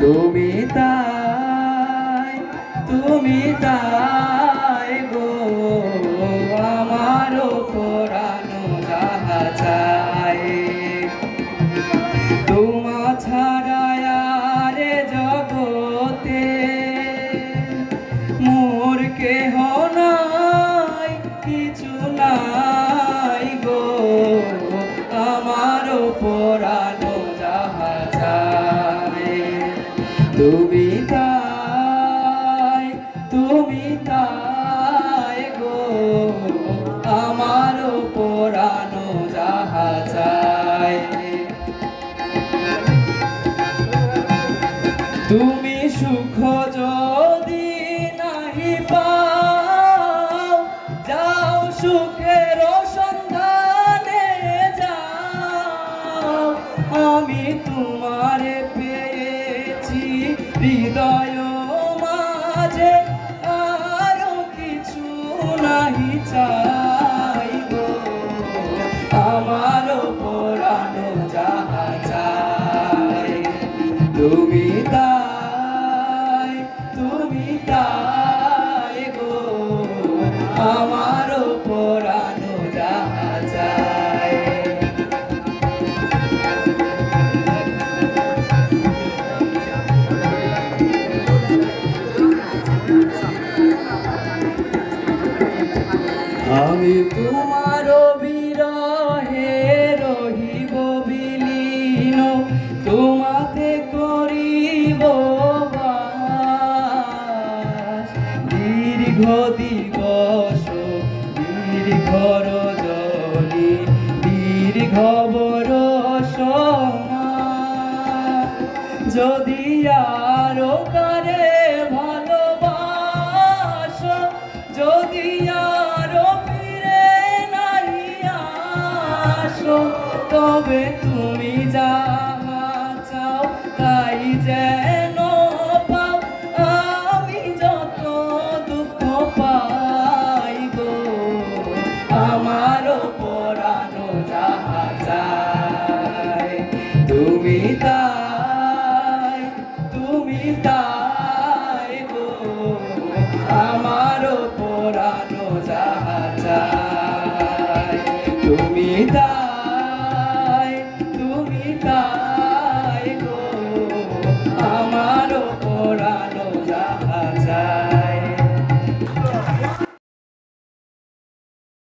তুমি তাই, তুমি তাই গো, আমারও পরানো যাহা চায়। তোমা ছাড়া আর জগতে মোর কেহ নাই, কিছু নাই গো, আমারও পরানো যাহা চায়। তুমি তাই, তুমি তাই গো, আমারও পরানো যাহা চায়। তুমি সুখ যদি নাহি পাও, যাও সুখের সন্ধানে যাও। আমি তোমারে পেয়েছি হৃদয় মাঝে, আরো কিছু নাহি চাই গো, আমারও পরানো যাহা চাই। তুমি তাই, তুমি তাই গো, আমারও পরানো যাহা চায়। আমি তোমার বিরহে রহিব বিলীন, তোমাতে করিব বাস। দীর্ঘ দিবস দীর্ঘ রজনী, দীর্ঘ বরষ মাস। যদি আরো কারে ভালোবাস, যদি আরো ফিরে নাই আসো, তবে তুমি যাহা চাও তাই যেন পাও। আমি যত দুঃখ পাই গো, আমারও পরানো যাহা চায়। তুমি তাই, তুমি তাই গো, আমারও পরানো যাহা চায়। তুমি তাই।